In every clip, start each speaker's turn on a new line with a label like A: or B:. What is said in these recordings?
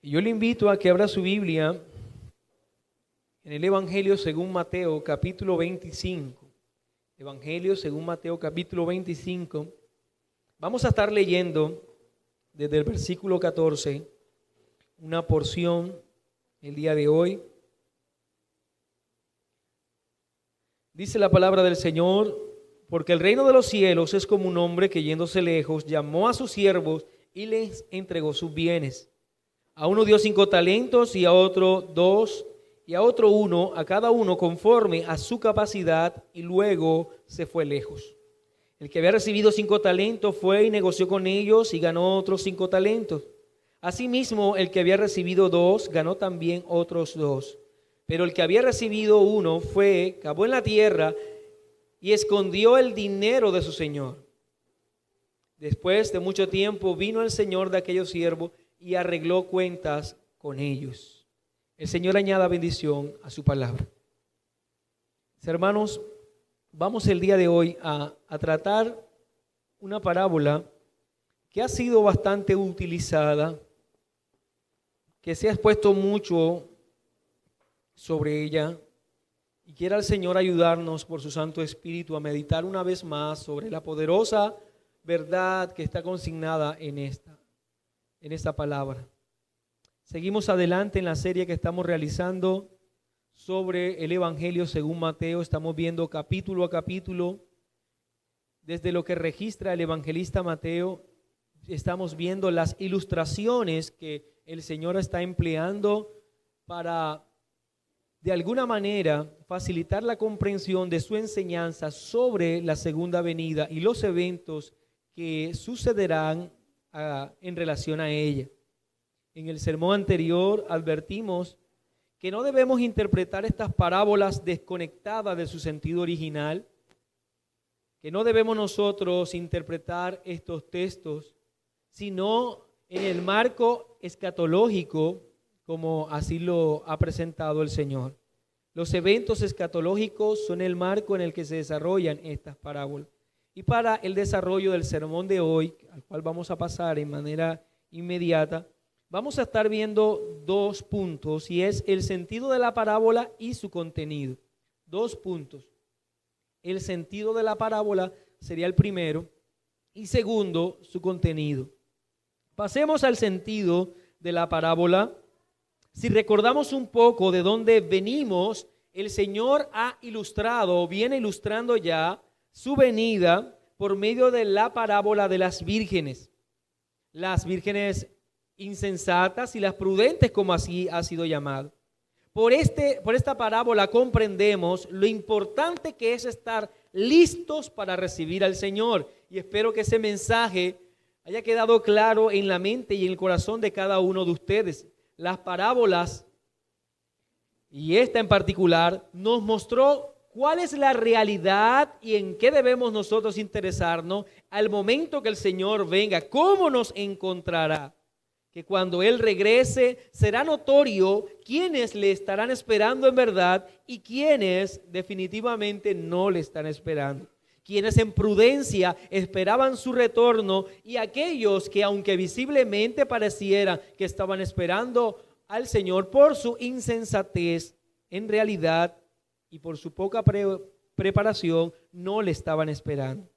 A: Yo le invito a que abra su Biblia en el Evangelio según Mateo, capítulo 25. Evangelio según Mateo, capítulo 25. Vamos a estar leyendo desde el versículo 14 una porción el día de hoy. Dice la palabra del Señor: porque el reino de los cielos es como un hombre que, yéndose lejos, llamó a sus siervos y les entregó sus bienes. A uno dio 5 talentos, y a otro 2, y a otro 1, a cada uno conforme a su capacidad, y luego se fue lejos. El que había recibido 5 talentos fue y negoció con ellos y ganó otros 5 talentos. Asimismo, el que había recibido 2 ganó también otros 2. Pero el que había recibido 1 fue, cavó en la tierra y escondió el dinero de su señor. Después de mucho tiempo vino el señor de aquellos siervos y arregló cuentas con ellos. El Señor añada bendición a su palabra. Hermanos, vamos el día de hoy a tratar una parábola que ha sido bastante utilizada, que se ha expuesto mucho sobre ella, y quiera el Señor ayudarnos por su Santo Espíritu a meditar una vez más sobre la poderosa verdad que está consignada en esta palabra. Seguimos adelante en la serie que estamos realizando sobre el Evangelio según Mateo. Estamos viendo capítulo a capítulo, desde lo que registra el evangelista Mateo. Estamos viendo las ilustraciones que el Señor está empleando para, de alguna manera, facilitar la comprensión de su enseñanza sobre la segunda venida y los eventos que sucederán en relación a ella. En el sermón anterior advertimos que no debemos interpretar estas parábolas desconectadas de su sentido original, que no debemos nosotros interpretar estos textos, sino en el marco escatológico, como así lo ha presentado el Señor. Los eventos escatológicos son el marco en el que se desarrollan estas parábolas. Y para el desarrollo del sermón de hoy, al cual vamos a pasar en manera inmediata, vamos a estar viendo 2 puntos, y es el sentido de la parábola y su contenido. 2 puntos. El sentido de la parábola sería el primero, y segundo, su contenido. Pasemos al sentido de la parábola. Si recordamos un poco de dónde venimos, el Señor ha ilustrado, o viene ilustrando ya, su venida por medio de la parábola de las vírgenes insensatas y las prudentes, como así ha sido llamado. Por esta parábola comprendemos lo importante que es estar listos para recibir al Señor, y espero que ese mensaje haya quedado claro en la mente y en el corazón de cada uno de ustedes. Las parábolas, y esta en particular, nos mostró cuál es la realidad y en qué debemos nosotros interesarnos al momento que el Señor venga, cómo nos encontrará. Que cuando Él regrese será notorio quiénes le estarán esperando en verdad y quiénes definitivamente no le están esperando. Quienes en prudencia esperaban su retorno, y aquellos que, aunque visiblemente pareciera que estaban esperando al Señor, por su insensatez, en realidad, y por su poca preparación, no le estaban esperando.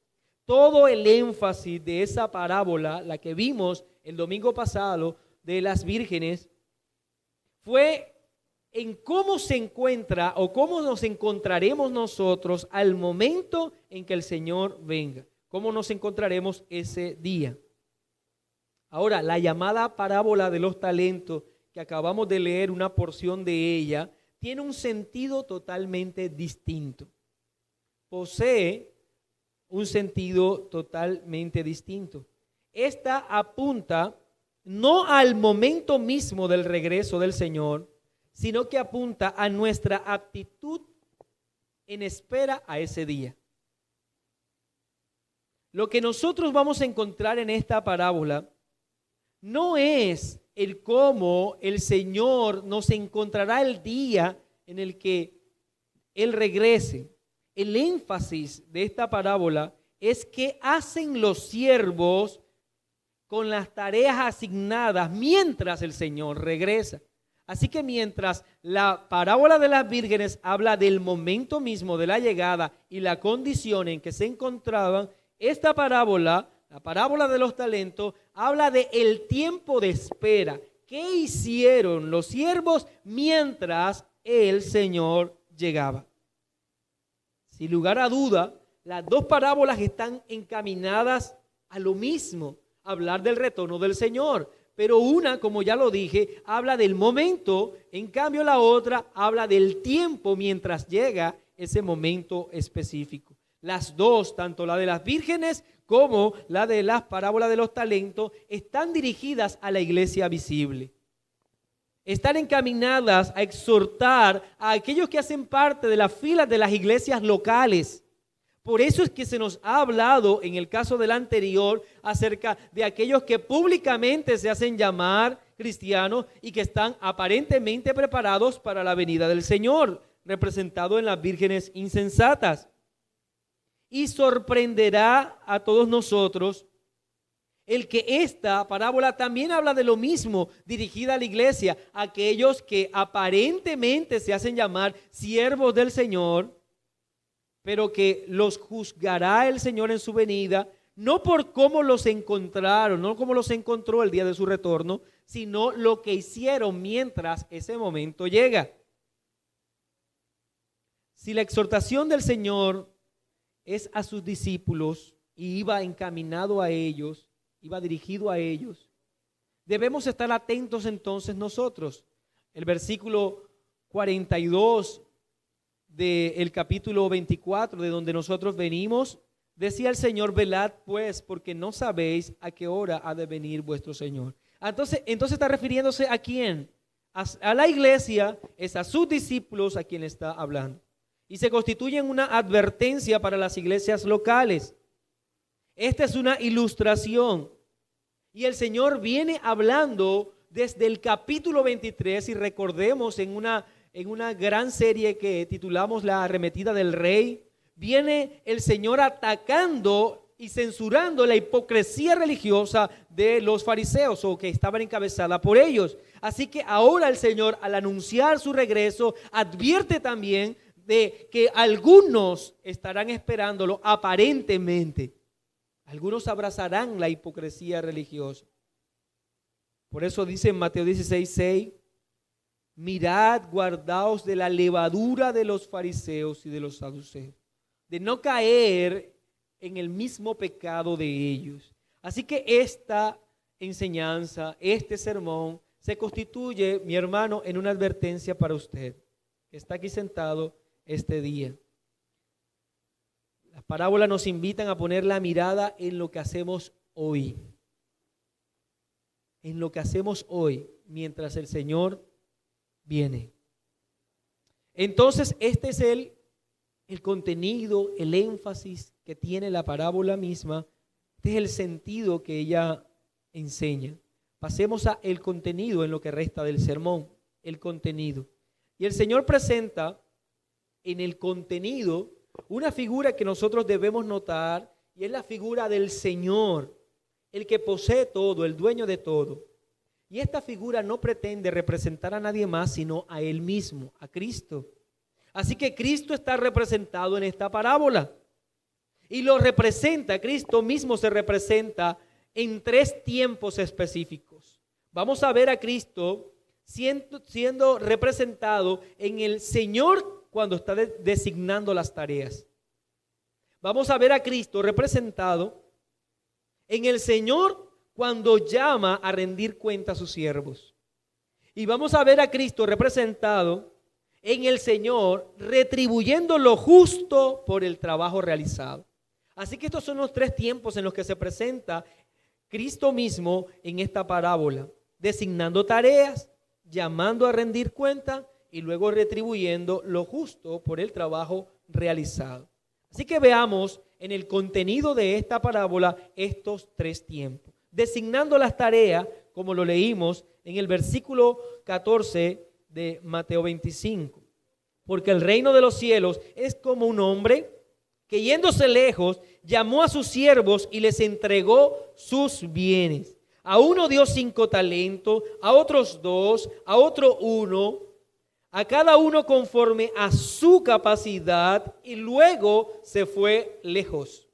A: Todo el énfasis de esa parábola, la que vimos el domingo pasado de las vírgenes, fue en cómo se encuentra o cómo nos encontraremos nosotros al momento en que el Señor venga. Cómo nos encontraremos ese día. Ahora, la llamada parábola de los talentos, que acabamos de leer una porción de ella, tiene un sentido totalmente distinto. Posee un sentido totalmente distinto. Esta apunta no al momento mismo del regreso del Señor, sino que apunta a nuestra actitud en espera a ese día. Lo que nosotros vamos a encontrar en esta parábola no es el cómo el Señor nos encontrará el día en el que Él regrese. El énfasis de esta parábola es qué hacen los siervos con las tareas asignadas mientras el Señor regresa. Así que mientras la parábola de las vírgenes habla del momento mismo de la llegada y la condición en que se encontraban, esta parábola, la parábola de los talentos, habla de el tiempo de espera. ¿Qué hicieron los siervos mientras el Señor llegaba? Sin lugar a duda, las dos parábolas están encaminadas a lo mismo, hablar del retorno del Señor. Pero una, como ya lo dije, habla del momento, en cambio la otra habla del tiempo mientras llega ese momento específico. Las dos, tanto la de las vírgenes como la de las parábolas de los talentos, están dirigidas a la iglesia visible. Están encaminadas a exhortar a aquellos que hacen parte de las filas de las iglesias locales. Por eso es que se nos ha hablado en el caso del anterior acerca de aquellos que públicamente se hacen llamar cristianos y que están aparentemente preparados para la venida del Señor, representado en las vírgenes insensatas. Y sorprenderá a todos nosotros el que esta parábola también habla de lo mismo, dirigida a la iglesia, aquellos que aparentemente se hacen llamar siervos del Señor, pero que los juzgará el Señor en su venida, no por cómo los encontraron, no cómo los encontró el día de su retorno, sino lo que hicieron mientras ese momento llega. Si la exhortación del Señor es a sus discípulos y iba encaminado a ellos, iba dirigido a ellos, debemos estar atentos entonces nosotros. El versículo 42 del capítulo 24, de donde nosotros venimos, decía el Señor: velad pues, porque no sabéis a qué hora ha de venir vuestro Señor. Entonces está refiriéndose ¿a quién? A la iglesia, es a sus discípulos a quien está hablando. Y se constituye en una advertencia para las iglesias locales. Esta es una ilustración. Y el Señor viene hablando desde el capítulo 23, y recordemos en una gran serie que titulamos La arremetida del rey, viene el Señor atacando y censurando la hipocresía religiosa de los fariseos, o que estaban encabezada por ellos. Así que ahora el Señor, al anunciar su regreso, advierte también de que algunos estarán esperándolo aparentemente. Algunos abrazarán la hipocresía religiosa. Por eso dice en Mateo 16:6, mirad, guardaos de la levadura de los fariseos y de los saduceos, de no caer en el mismo pecado de ellos. Así que esta enseñanza, este sermón, se constituye, mi hermano, en una advertencia para usted, que está aquí sentado este día. Las parábolas nos invitan a poner la mirada en lo que hacemos hoy. En lo que hacemos hoy, mientras el Señor viene. Entonces, este es el contenido, el énfasis que tiene la parábola misma. Este es el sentido que ella enseña. Pasemos a el contenido en lo que resta del sermón. El contenido. Y el Señor presenta en el contenido una figura que nosotros debemos notar, y es la figura del Señor, el que posee todo, el dueño de todo. Y esta figura no pretende representar a nadie más sino a Él mismo, a Cristo. Así que Cristo está representado en esta parábola. Y lo representa, Cristo mismo se representa en 3 tiempos específicos. Vamos a ver a Cristo siendo representado en el Señor cuando está designando las tareas. Vamos a ver a Cristo representado en el Señor cuando llama a rendir cuenta a sus siervos. Y vamos a ver a Cristo representado en el Señor retribuyendo lo justo por el trabajo realizado. Así que estos son los 3 tiempos en los que se presenta Cristo mismo en esta parábola, designando tareas, llamando a rendir cuenta y luego retribuyendo lo justo por el trabajo realizado. Así que veamos en el contenido de esta parábola estos 3 tiempos. Designando las tareas, como lo leímos en el versículo 14 de Mateo 25. Porque el reino de los cielos es como un hombre que yéndose lejos, llamó a sus siervos y les entregó sus bienes. A uno dio 5 talentos, a otros 2, a otro 1, a cada uno conforme a su capacidad, y luego se fue lejos.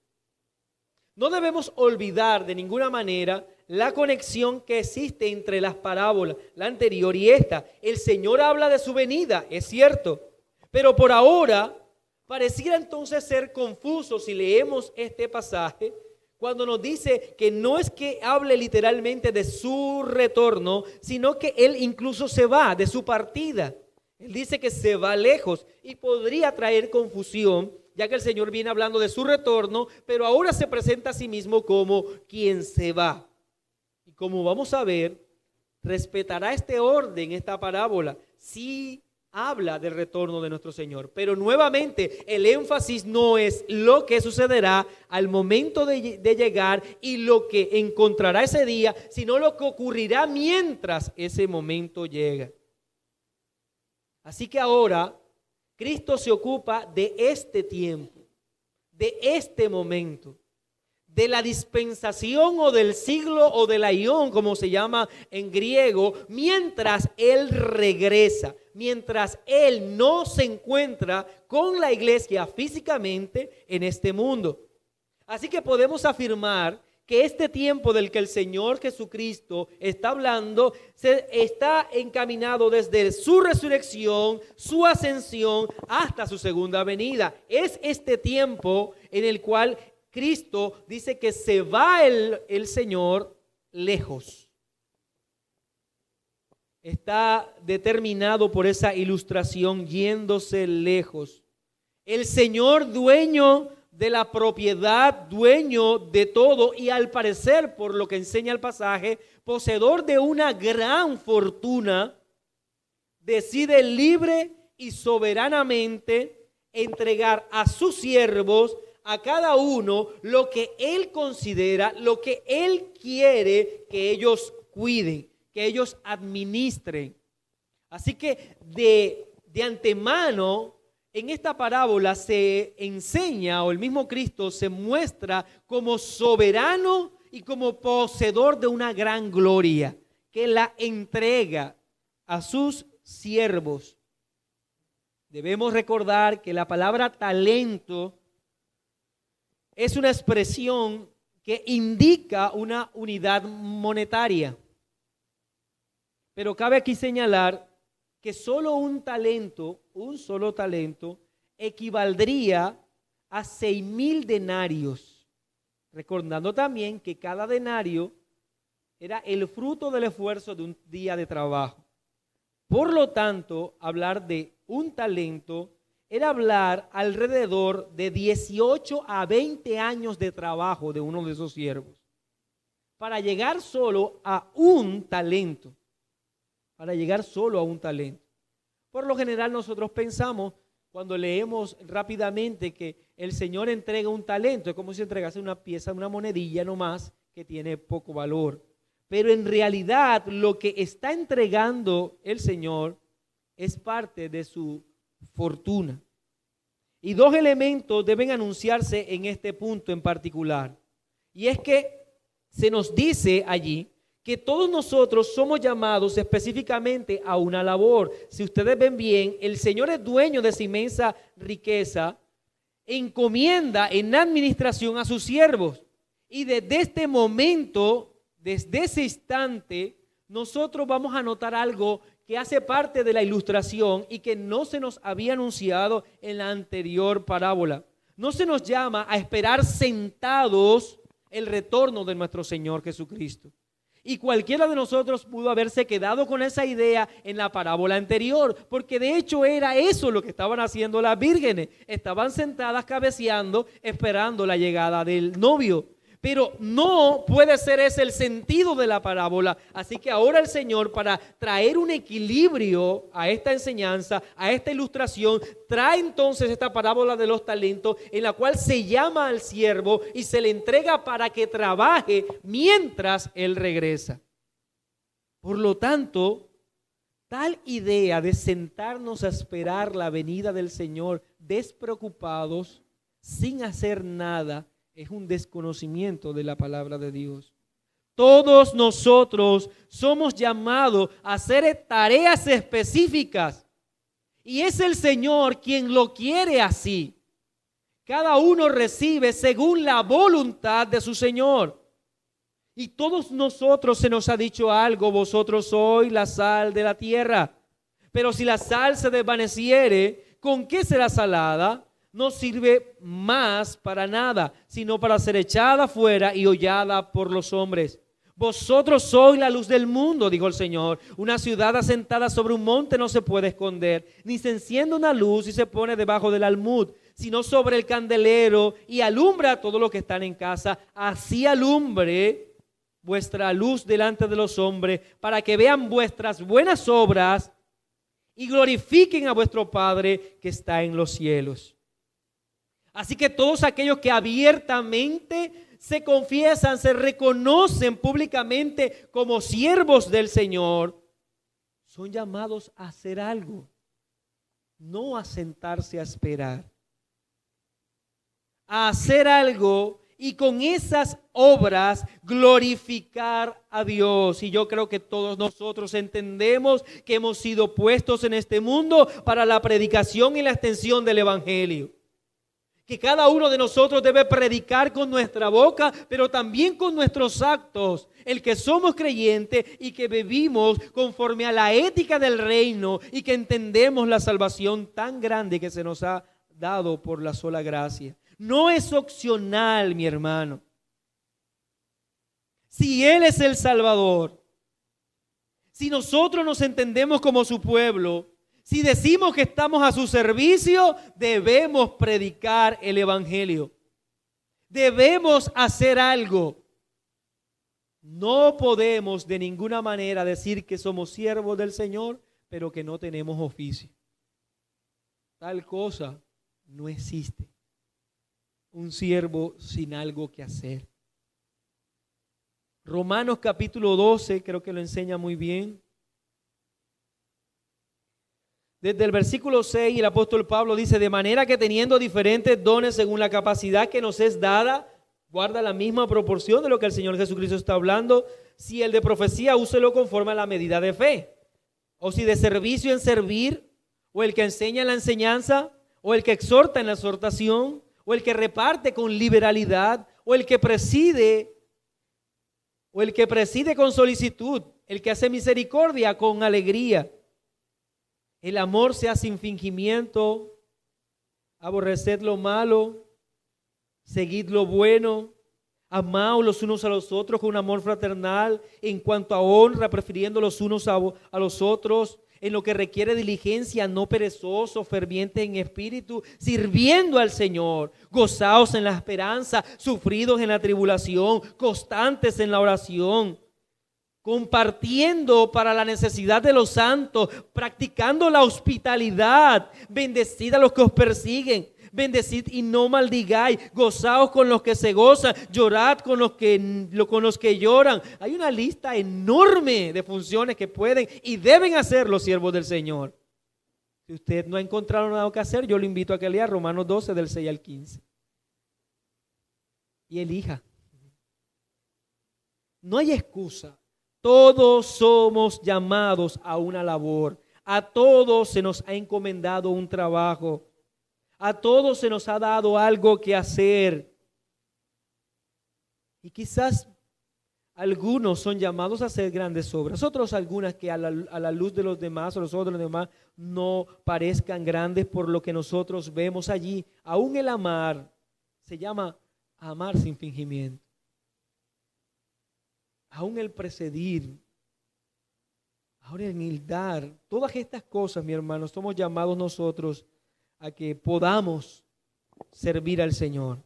A: No debemos olvidar de ninguna manera la conexión que existe entre las parábolas, la anterior y esta. El Señor habla de su venida, es cierto, pero por ahora pareciera entonces ser confuso si leemos este pasaje cuando nos dice que no es que hable literalmente de su retorno, sino que Él incluso se va, de su partida. Él dice que se va lejos y podría traer confusión, ya que el Señor viene hablando de su retorno, pero ahora se presenta a sí mismo como quien se va. Y como vamos a ver, respetará este orden, esta parábola, sí habla del retorno de nuestro Señor. Pero nuevamente el énfasis no es lo que sucederá al momento de llegar y lo que encontrará ese día, sino lo que ocurrirá mientras ese momento llega. Así que ahora Cristo se ocupa de este tiempo, de este momento, de la dispensación o del siglo o del aión, como se llama en griego, mientras Él regresa, mientras Él no se encuentra con la iglesia físicamente en este mundo. Así que podemos afirmar que este tiempo del que el Señor Jesucristo está hablando está encaminado desde su resurrección, su ascensión, hasta su segunda venida. Es este tiempo en el cual Cristo dice que se va el Señor lejos. Está determinado por esa ilustración, yéndose lejos. El Señor, dueño de la propiedad, dueño de todo, y al parecer, por lo que enseña el pasaje, poseedor de una gran fortuna, decide libre y soberanamente entregar a sus siervos, a cada uno, lo que Él considera, lo que Él quiere que ellos cuiden, que ellos administren. Así que de antemano, en esta parábola se enseña, o el mismo Cristo se muestra como soberano y como poseedor de una gran gloria, que la entrega a sus siervos. Debemos recordar que la palabra talento es una expresión que indica una unidad monetaria. Pero cabe aquí señalar que solo un solo talento, equivaldría a 6,000 denarios. Recordando también que cada denario era el fruto del esfuerzo de un día de trabajo. Por lo tanto, hablar de un talento era hablar alrededor de 18 a 20 años de trabajo de uno de esos siervos para llegar solo a un talento. Por lo general nosotros pensamos, cuando leemos rápidamente, que el Señor entrega un talento, es como si entregase una pieza, una monedilla nomás, que tiene poco valor. Pero en realidad lo que está entregando el Señor es parte de su fortuna. Y 2 elementos deben anunciarse en este punto en particular. Y es que se nos dice allí que todos nosotros somos llamados específicamente a una labor. Si ustedes ven bien, el Señor es dueño de esa inmensa riqueza, encomienda en administración a sus siervos. Y desde este momento, desde ese instante, nosotros vamos a notar algo que hace parte de la ilustración y que no se nos había anunciado en la anterior parábola. No se nos llama a esperar sentados el retorno de nuestro Señor Jesucristo. Y cualquiera de nosotros pudo haberse quedado con esa idea en la parábola anterior, porque de hecho era eso lo que estaban haciendo las vírgenes. Estaban sentadas cabeceando, esperando la llegada del novio. Pero no puede ser ese el sentido de la parábola. Así que ahora el Señor, para traer un equilibrio a esta enseñanza, a esta ilustración, trae entonces esta parábola de los talentos, en la cual se llama al siervo y se le entrega para que trabaje mientras él regresa. Por lo tanto, Tal idea de sentarnos a esperar la venida del Señor despreocupados, sin hacer nada, es un desconocimiento de la palabra de Dios. Todos nosotros somos llamados a hacer tareas específicas y es el Señor quien lo quiere así. Cada uno recibe según la voluntad de su Señor. Y todos nosotros se nos ha dicho algo: vosotros sois la sal de la tierra. Pero si la sal se desvaneciere, ¿con qué será salada? No sirve más para nada, sino para ser echada fuera y hollada por los hombres. Vosotros sois la luz del mundo, dijo el Señor. Una ciudad asentada sobre un monte no se puede esconder, ni se enciende una luz y se pone debajo del almud, sino sobre el candelero y alumbra a todos los que están en casa. Así alumbre vuestra luz delante de los hombres, para que vean vuestras buenas obras y glorifiquen a vuestro Padre que está en los cielos. Así que todos aquellos que abiertamente se confiesan, se reconocen públicamente como siervos del Señor, son llamados a hacer algo, no a sentarse a esperar. A hacer algo y con esas obras glorificar a Dios. Y yo creo que todos nosotros entendemos que hemos sido puestos en este mundo para la predicación y la extensión del Evangelio. Que cada uno de nosotros debe predicar con nuestra boca, pero también con nuestros actos, el que somos creyentes y que vivimos conforme a la ética del reino y que entendemos la salvación tan grande que se nos ha dado por la sola gracia. No es opcional, mi hermano. Si Él es el Salvador, si nosotros nos entendemos como su pueblo, si decimos que estamos a su servicio, debemos predicar el Evangelio. Debemos hacer algo. No podemos de ninguna manera decir que somos siervos del Señor, pero que no tenemos oficio. Tal cosa no existe. Un siervo sin algo que hacer. Romanos capítulo 12, creo que lo enseña muy bien. Desde el versículo 6, el apóstol Pablo dice: de manera que teniendo diferentes dones según la capacidad que nos es dada, guarda la misma proporción de lo que el Señor Jesucristo está hablando. Si el de profecía, úselo conforme a la medida de fe. O si de servicio en servir, o el que enseña en la enseñanza, o el que exhorta en la exhortación, o el que reparte con liberalidad, o el que preside con solicitud, el que hace misericordia con alegría. El amor sea sin fingimiento, aborreced lo malo, seguid lo bueno, amaos los unos a los otros con un amor fraternal, en cuanto a honra, prefiriendo los unos a los otros, en lo que requiere diligencia, no perezoso, ferviente en espíritu, sirviendo al Señor, gozaos en la esperanza, sufridos en la tribulación, constantes en la oración, compartiendo para la necesidad de los santos, practicando la hospitalidad, bendecid a los que os persiguen, bendecid y no maldigáis, gozaos con los que se gozan, llorad con los que lloran. Hay una lista enorme de funciones que pueden y deben hacer los siervos del Señor. Si usted no ha encontrado nada que hacer, yo lo invito a que lea Romanos 12 del 6 al 15 y elija. No hay excusa. Todos somos llamados a una labor. A todos se nos ha encomendado un trabajo. A todos se nos ha dado algo que hacer. Y quizás algunos son llamados a hacer grandes obras. Otros algunas que a la luz de los demás o los ojos de los demás no parezcan grandes por lo que nosotros vemos allí. Aún el amar se llama amar sin fingimiento. Aún el precedir, ahora en el dar, todas estas cosas, mi hermano, somos llamados nosotros a que podamos servir al Señor.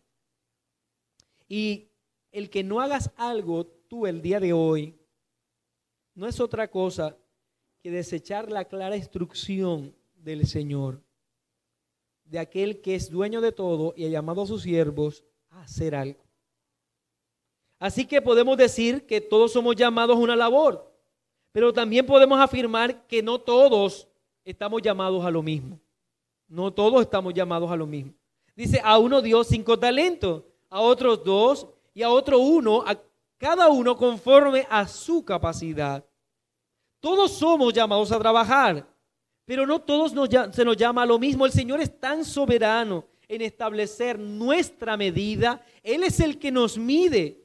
A: Y el que no hagas algo tú el día de hoy, no es otra cosa que desechar la clara instrucción del Señor, de aquel que es dueño de todo y ha llamado a sus siervos a hacer algo. Así que podemos decir que todos somos llamados a una labor, Pero también podemos afirmar que no todos estamos llamados a lo mismo. No todos estamos llamados a lo mismo. Dice, a uno dio 5 talentos, a otros 2 y a otro 1, a cada uno conforme a su capacidad. Todos somos llamados a trabajar, pero no todos se nos llama a lo mismo. El Señor es tan soberano en establecer nuestra medida. Él es el que nos mide.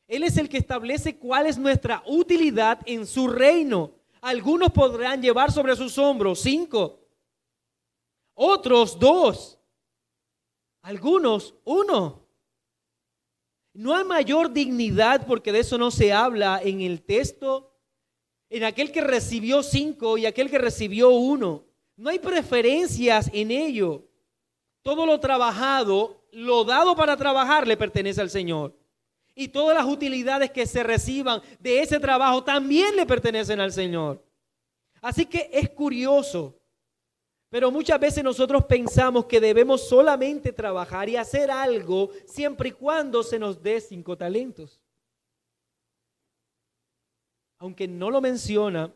A: Él es el que establece cuál es nuestra utilidad en su reino. Algunos podrán llevar sobre sus hombros 5, otros 2, algunos 1. No hay mayor dignidad, porque de eso no se habla en el texto, en aquel que recibió 5 y aquel que recibió 1. No hay preferencias en ello. Todo lo trabajado, lo dado para trabajar, le pertenece al Señor. Y todas las utilidades que se reciban de ese trabajo también le pertenecen al Señor. Así que es curioso, pero muchas veces nosotros pensamos que debemos solamente trabajar y hacer algo siempre y cuando se nos dé 5 talentos. Aunque no lo menciona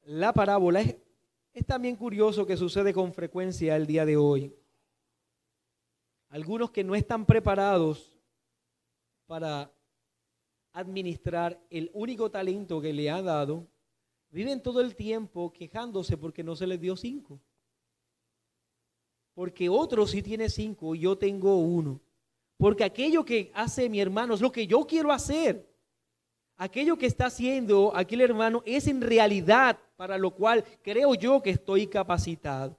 A: la parábola, es también curioso que sucede con frecuencia el día de hoy. Algunos que no están preparados para administrar el único talento que le ha dado, viven todo el tiempo quejándose porque no se les dio 5. Porque otro sí tiene 5 y yo tengo 1. Porque aquello que hace mi hermano es lo que yo quiero hacer. Aquello que está haciendo aquel hermano es en realidad para lo cual creo yo que estoy capacitado.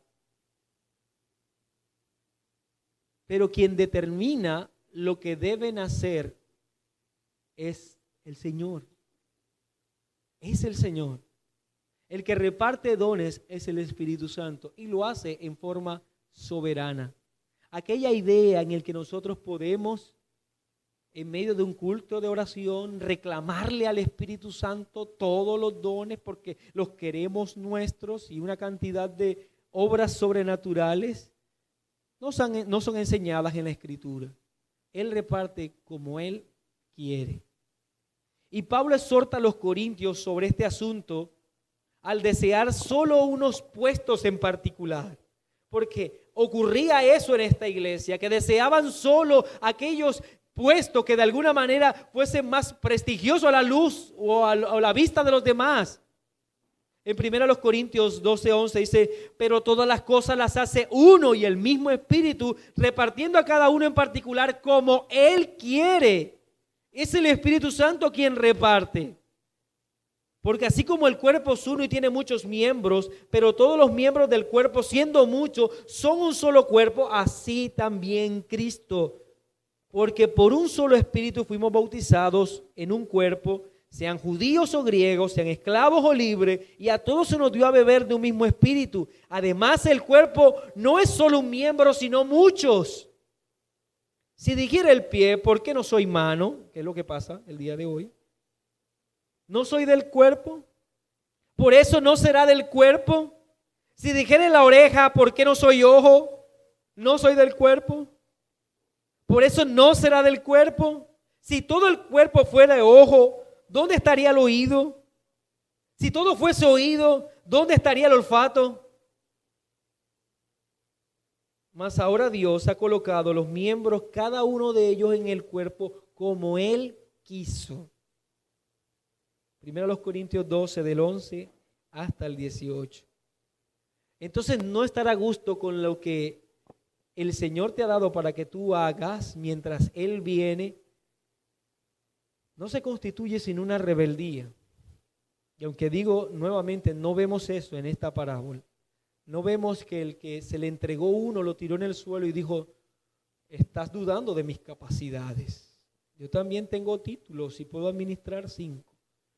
A: Pero quien determina lo que deben hacer es el Señor. Es el Señor. El que reparte dones es el Espíritu Santo y lo hace en forma soberana. Aquella idea en el que nosotros podemos, en medio de un culto de oración, reclamarle al Espíritu Santo todos los dones porque los queremos nuestros y una cantidad de obras sobrenaturales, no son enseñadas en la Escritura. Él reparte como Él quiere. Y Pablo exhorta a los corintios sobre este asunto al desear solo unos puestos en particular. Porque ocurría eso en esta iglesia, que deseaban solo aquellos puestos que de alguna manera fuesen más prestigiosos a la luz o a la vista de los demás. En 1 Corintios 12:11 dice, pero todas las cosas las hace uno y el mismo Espíritu, repartiendo a cada uno en particular como Él quiere. Es el Espíritu Santo quien reparte. Porque así como el cuerpo es uno y tiene muchos miembros, pero todos los miembros del cuerpo, siendo muchos, son un solo cuerpo, así también Cristo. Porque por un solo Espíritu fuimos bautizados en un cuerpo, sean judíos o griegos, sean esclavos o libres, y a todos se nos dio a beber de un mismo Espíritu. Además, el cuerpo no es solo un miembro, sino muchos. Si dijera el pie, ¿por qué no soy mano? ¿Qué es lo que pasa el día de hoy? ¿No soy del cuerpo? ¿Por eso no será del cuerpo? Si dijera la oreja, ¿por qué no soy ojo? ¿No soy del cuerpo? ¿Por eso no será del cuerpo? Si todo el cuerpo fuera ojo, ¿dónde estaría el oído? Si todo fuese oído, ¿dónde estaría el olfato? Mas ahora Dios ha colocado los miembros, cada uno de ellos en el cuerpo, como Él quiso. 1 Corintios 12, del 11 hasta el 18. Entonces, no estar a gusto con lo que el Señor te ha dado para que tú hagas mientras Él viene, no se constituye sino una rebeldía. Y aunque digo nuevamente, no vemos eso en esta parábola. No vemos que el que se le entregó uno lo tiró en el suelo y dijo, estás dudando de mis capacidades. Yo también tengo títulos y puedo administrar 5.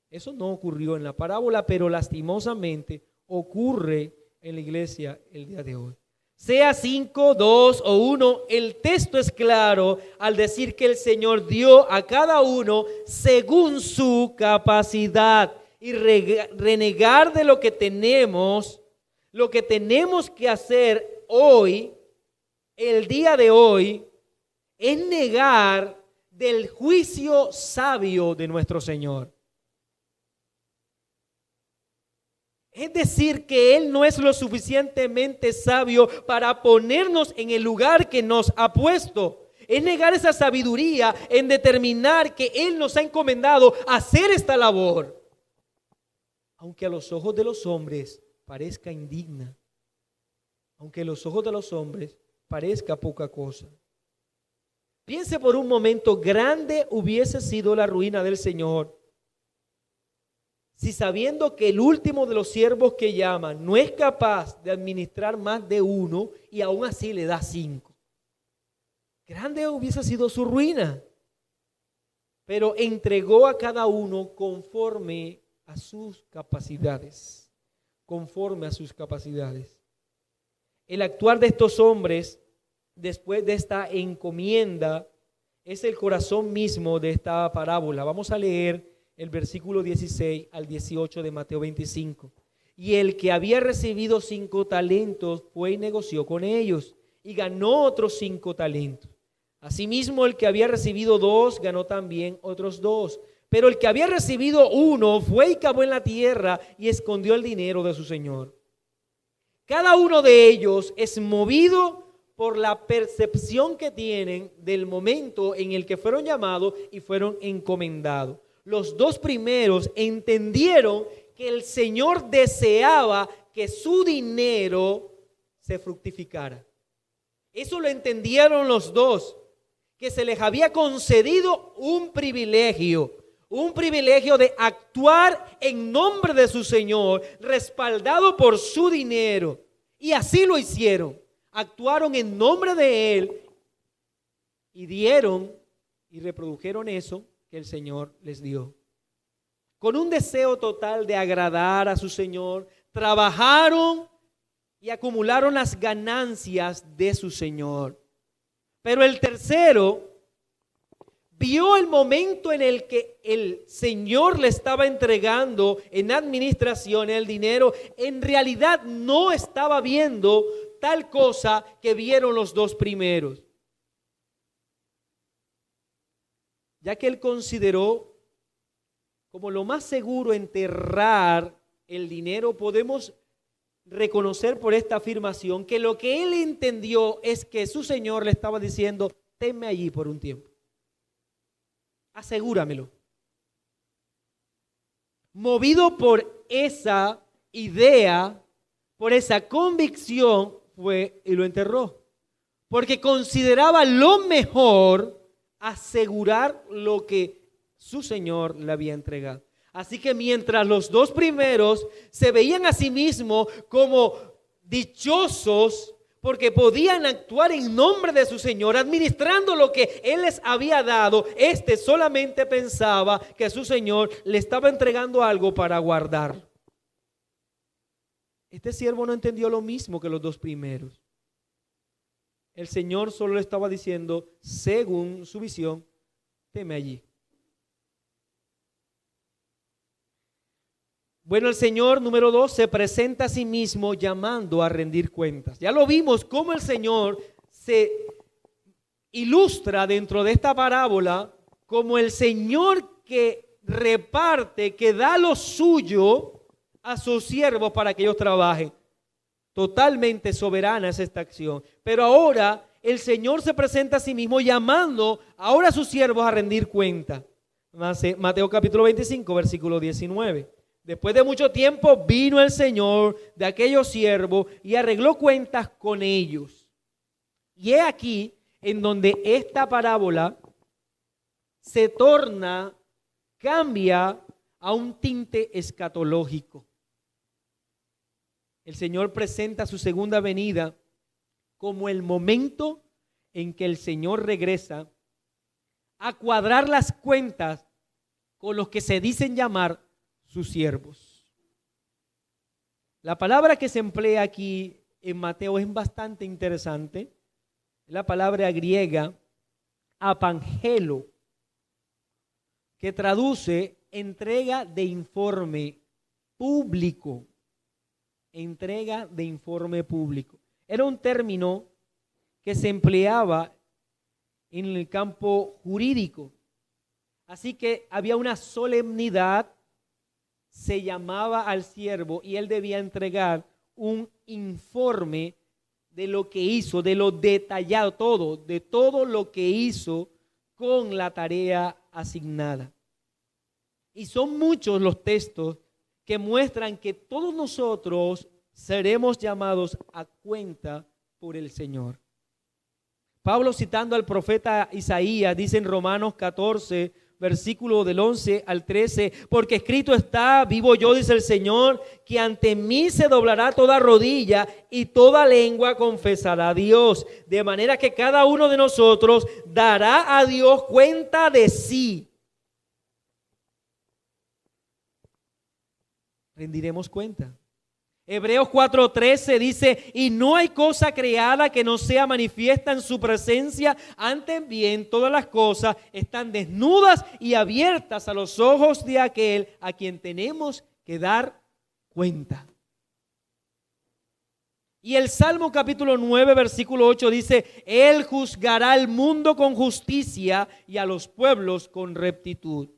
A: Eso no ocurrió en la parábola, pero lastimosamente ocurre en la iglesia el día de hoy. Sea 5, 2 o 1, el texto es claro al decir que el Señor dio a cada uno según su capacidad. Y renegar de lo que tenemos que hacer hoy, el día de hoy, es negar del juicio sabio de nuestro Señor. Es decir, que Él no es lo suficientemente sabio para ponernos en el lugar que nos ha puesto. Es negar esa sabiduría en determinar que Él nos ha encomendado hacer esta labor. Aunque a los ojos de los hombres parezca indigna, aunque a los ojos de los hombres parezca poca cosa. Piense por un momento, grande hubiese sido la ruina del Señor si, sabiendo que el último de los siervos que llama no es capaz de administrar más de uno y aún así le da 5. Grande hubiese sido su ruina. Pero entregó a cada uno conforme a sus capacidades. Conforme a sus capacidades. El actuar de estos hombres después de esta encomienda es el corazón mismo de esta parábola. Vamos a leer el versículo 16 al 18 de Mateo 25. Y el que había recibido 5 talentos fue y negoció con ellos y ganó otros 5 talentos. Asimismo, el que había recibido 2 ganó también otros 2. Pero el que había recibido 1 fue y cavó en la tierra y escondió el dinero de su señor. Cada uno de ellos es movido por la percepción que tienen del momento en el que fueron llamados y fueron encomendados. Los 2 primeros entendieron que el Señor deseaba que su dinero se fructificara. Eso lo entendieron los 2, que se les había concedido un privilegio de actuar en nombre de su Señor, respaldado por su dinero. Y así lo hicieron. Actuaron en nombre de Él y dieron y reprodujeron eso que el Señor les dio. Con un deseo total de agradar a su Señor, trabajaron y acumularon las ganancias de su Señor. Pero el tercero vio el momento en el que el Señor le estaba entregando en administración el dinero. En realidad no estaba viendo tal cosa que vieron los 2 primeros. Ya que él consideró como lo más seguro enterrar el dinero, podemos reconocer por esta afirmación que lo que él entendió es que su Señor le estaba diciendo: tenme allí por un tiempo, asegúramelo. Movido por esa idea, por esa convicción, fue y lo enterró, porque consideraba lo mejor asegurar lo que su Señor le había entregado. Así que mientras los 2 primeros se veían a sí mismos como dichosos porque podían actuar en nombre de su Señor, administrando lo que Él les había dado, este solamente pensaba que su Señor le estaba entregando algo para guardar. Este siervo no entendió lo mismo que los 2 primeros. El Señor solo le estaba diciendo, según su visión, teme allí. Bueno, el Señor, número 2, se presenta a sí mismo llamando a rendir cuentas. Ya lo vimos cómo el Señor se ilustra dentro de esta parábola como el Señor que reparte, que da lo suyo a sus siervos para que ellos trabajen. Totalmente soberana es esta acción. Pero ahora el Señor se presenta a sí mismo llamando ahora a sus siervos a rendir cuenta. Mateo capítulo 25, versículo 19. Después de mucho tiempo vino el Señor de aquellos siervos y arregló cuentas con ellos. Y he aquí en donde esta parábola se cambia a un tinte escatológico. El Señor presenta su segunda venida como el momento en que el Señor regresa a cuadrar las cuentas con los que se dicen llamar sus siervos. La palabra que se emplea aquí en Mateo es bastante interesante. La palabra griega apangelo, que traduce entrega de informe público. Entrega de informe público. Era un término que se empleaba en el campo jurídico. Así que había una solemnidad, se llamaba al siervo y él debía entregar un informe de lo que hizo, de lo detallado, de todo lo que hizo con la tarea asignada. Y son muchos los textos que muestran que todos nosotros seremos llamados a cuenta por el Señor. Pablo, citando al profeta Isaías, dice en Romanos 14, versículo del 11 al 13, porque escrito está, vivo yo, dice el Señor, que ante mí se doblará toda rodilla y toda lengua confesará a Dios. De manera que cada uno de nosotros dará a Dios cuenta de sí. Rendiremos cuenta. Hebreos 4:13 dice, y no hay cosa creada que no sea manifiesta en su presencia, antes bien todas las cosas están desnudas y abiertas a los ojos de aquel a quien tenemos que dar cuenta. Y el Salmo capítulo 9 versículo 8 dice, Él juzgará al mundo con justicia y a los pueblos con rectitud.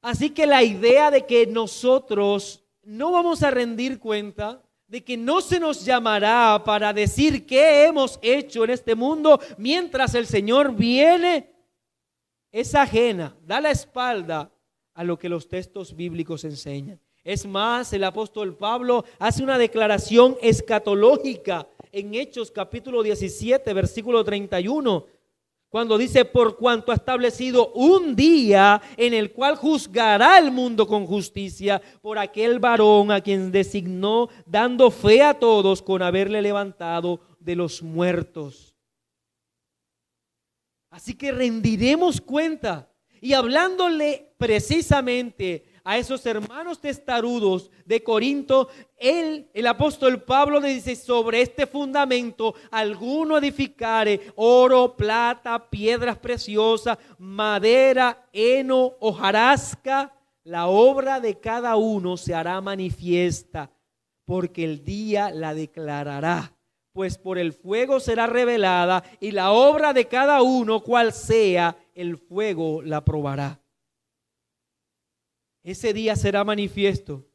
A: Así que la idea de que nosotros no vamos a rendir cuenta, de que no se nos llamará para decir qué hemos hecho en este mundo mientras el Señor viene, es ajena, da la espalda a lo que los textos bíblicos enseñan. Es más, el apóstol Pablo hace una declaración escatológica en Hechos capítulo 17, versículo 31, cuando dice, por cuanto ha establecido un día en el cual juzgará el mundo con justicia por aquel varón a quien designó, dando fe a todos con haberle levantado de los muertos. Así que rendiremos cuenta. Y hablándole precisamente a esos hermanos testarudos de Corinto, el apóstol Pablo le dice, sobre este fundamento alguno edificare oro, plata, piedras preciosas, madera, heno, hojarasca, la obra de cada uno se hará manifiesta, porque el día la declarará, pues por el fuego será revelada, y la obra de cada uno, cual sea, el fuego la probará. Ese día será manifiesto.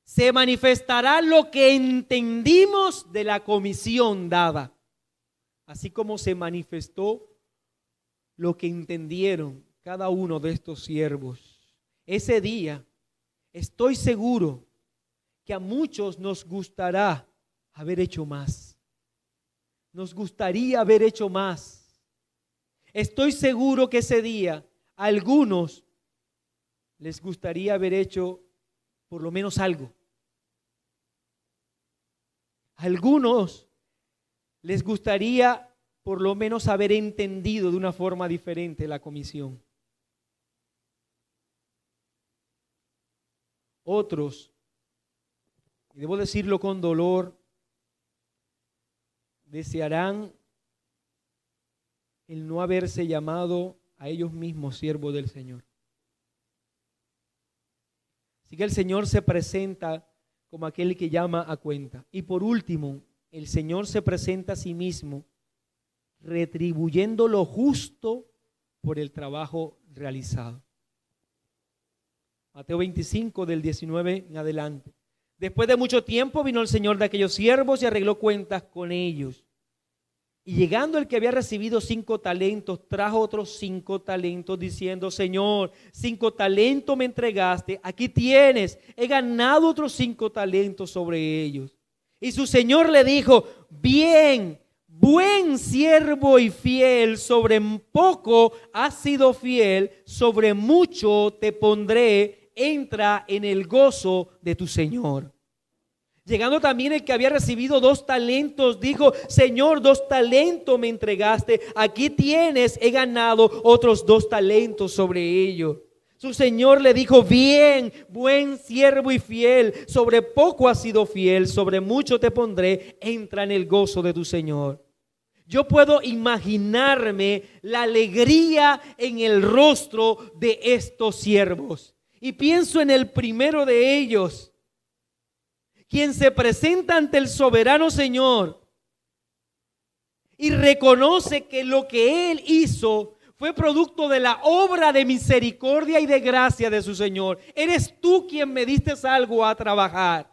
A: Se manifestará lo que entendimos de la comisión dada, así como se manifestó lo que entendieron cada uno de estos siervos. Ese día, estoy seguro que a muchos nos gustará haber hecho más. Nos gustaría haber hecho más. Estoy seguro que ese día a algunos les gustaría haber hecho por lo menos algo. A algunos les gustaría por lo menos haber entendido de una forma diferente la comisión. Otros, y debo decirlo con dolor, desearán el no haberse llamado a ellos mismos siervos del Señor. Así que el Señor se presenta como aquel que llama a cuenta. Y por último, el Señor se presenta a sí mismo retribuyendo lo justo por el trabajo realizado. Mateo 25 del 19 en adelante. Después de mucho tiempo vino el Señor de aquellos siervos y arregló cuentas con ellos. Y llegando el que había recibido 5 talentos, trajo otros 5 talentos diciendo, Señor, 5 talentos me entregaste, aquí tienes, he ganado otros 5 talentos sobre ellos. Y su Señor le dijo, bien, buen siervo y fiel, sobre poco has sido fiel, sobre mucho te pondré, entra en el gozo de tu Señor. Llegando también el que había recibido 2 talentos, dijo, Señor, 2 talentos me entregaste, aquí tienes, he ganado otros 2 talentos sobre ellos. Su Señor le dijo, bien, buen siervo y fiel, sobre poco has sido fiel, sobre mucho te pondré, entra en el gozo de tu Señor. Yo puedo imaginarme la alegría en el rostro de estos siervos. Y pienso en el primero de ellos, quien se presenta ante el soberano Señor y reconoce que lo que él hizo Fue producto de la obra de misericordia y de gracia de su Señor. Eres tú quien me diste algo a trabajar.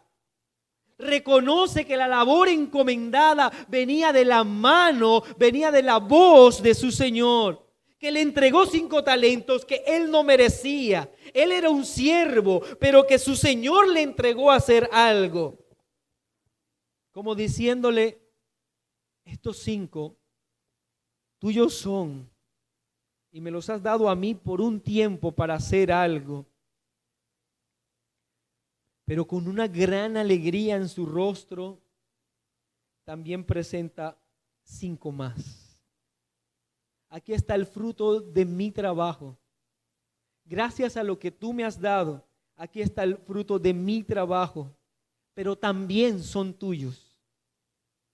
A: Reconoce que la labor encomendada venía de la mano, venía de la voz de su Señor, que le entregó 5 talentos que él no merecía. Él era un siervo, pero que su Señor le entregó a hacer algo. Como diciéndole, estos 5 tuyos son y me los has dado a mí por un tiempo para hacer algo. Pero con una gran alegría en su rostro, también presenta 5 más. Aquí está el fruto de mi trabajo. Gracias a lo que tú me has dado, aquí está el fruto de mi trabajo. Pero también son tuyos.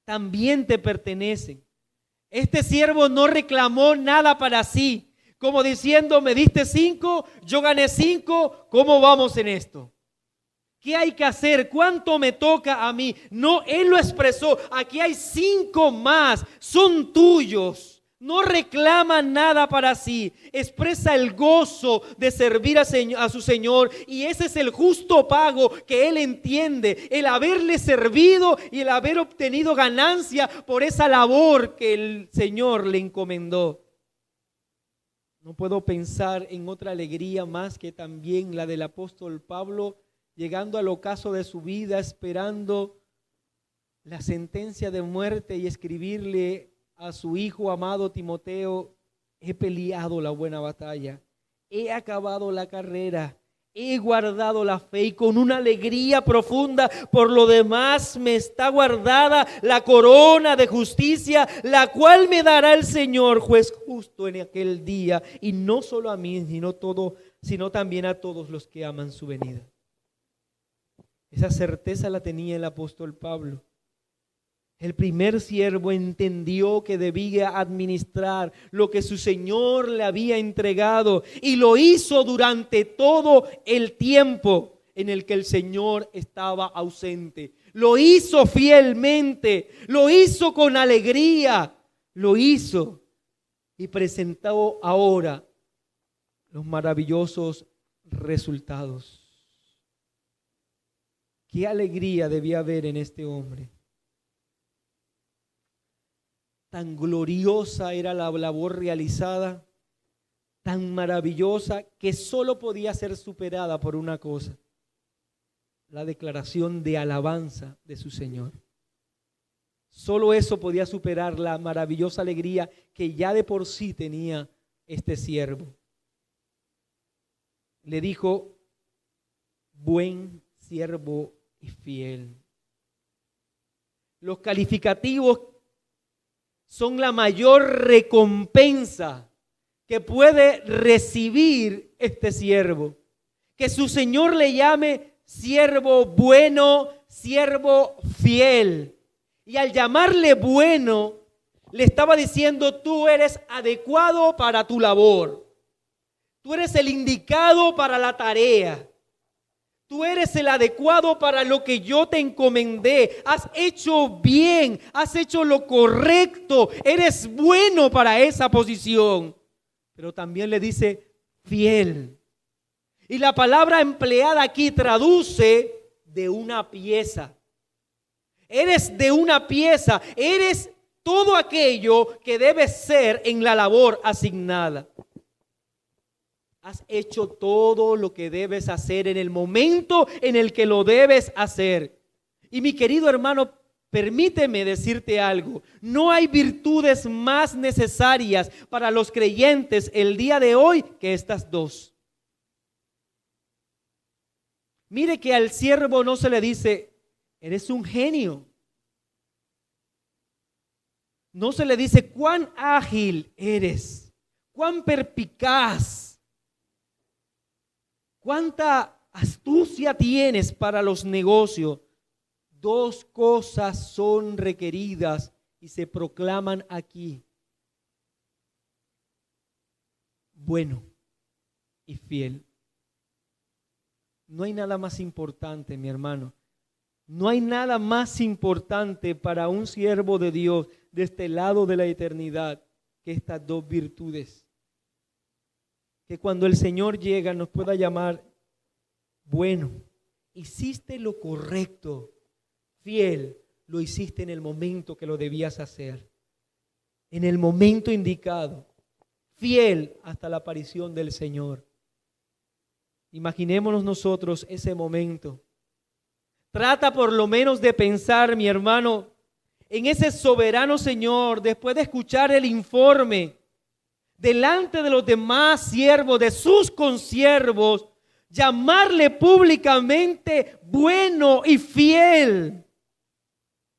A: También te pertenecen. Este siervo no reclamó nada para sí, como diciendo, me diste 5, yo gané 5, ¿cómo vamos en esto? ¿Qué hay que hacer? ¿Cuánto me toca a mí? No, él lo expresó. Aquí hay 5 más, son tuyos. No reclama nada para sí. Expresa el gozo de servir a su Señor. Y ese es el justo pago que él entiende. El haberle servido y el haber obtenido ganancia por esa labor que el Señor le encomendó. No puedo pensar en otra alegría más que también la del apóstol Pablo, llegando al ocaso de su vida, esperando la sentencia de muerte y escribirle a su hijo amado Timoteo, he peleado la buena batalla, he acabado la carrera, he guardado la fe y con una alegría profunda por lo demás me está guardada la corona de justicia, la cual me dará el Señor, juez justo en aquel día, y no solo a mí, sino también a todos los que aman su venida. Esa certeza la tenía el apóstol Pablo. El primer siervo entendió que debía administrar lo que su Señor le había entregado y lo hizo durante todo el tiempo en el que el Señor estaba ausente. Lo hizo fielmente, lo hizo con alegría, lo hizo y presentó ahora los maravillosos resultados. Qué alegría debía haber en este hombre. Tan gloriosa era la labor realizada, tan maravillosa que solo podía ser superada por una cosa: la declaración de alabanza de su Señor. Solo eso podía superar la maravillosa alegría que ya de por sí tenía este siervo. Le dijo, buen siervo y fiel. Los calificativos son la mayor recompensa que puede recibir este siervo. Que su Señor le llame siervo bueno, siervo fiel. Y al llamarle bueno, le estaba diciendo, tú eres adecuado para tu labor. Tú eres el indicado para la tarea. Tú eres el adecuado para lo que yo te encomendé. Has hecho bien, has hecho lo correcto. Eres bueno para esa posición. Pero también le dice fiel. Y la palabra empleada aquí traduce de una pieza. Eres de una pieza. Eres todo aquello que debes ser en la labor asignada. Has hecho todo lo que debes hacer en el momento en el que lo debes hacer. Y mi querido hermano, permíteme decirte algo. No hay virtudes más necesarias para los creyentes el día de hoy que estas dos. Mire que al siervo no se le dice, eres un genio. No se le dice, cuán ágil eres, cuán perspicaz. ¿Cuánta astucia tienes para los negocios? Dos cosas son requeridas y se proclaman aquí. Bueno y fiel. No hay nada más importante, mi hermano. No hay nada más importante para un siervo de Dios de este lado de la eternidad que estas dos virtudes. que cuando el Señor llega nos pueda llamar: bueno, hiciste lo correcto, fiel, lo hiciste en el momento que lo debías hacer, en el momento indicado, fiel hasta la aparición del Señor. Imaginémonos nosotros ese momento. Trata por lo menos de pensar, mi hermano, en ese soberano Señor, después de escuchar el informe, delante de los demás siervos, de sus consiervos, llamarle públicamente bueno y fiel.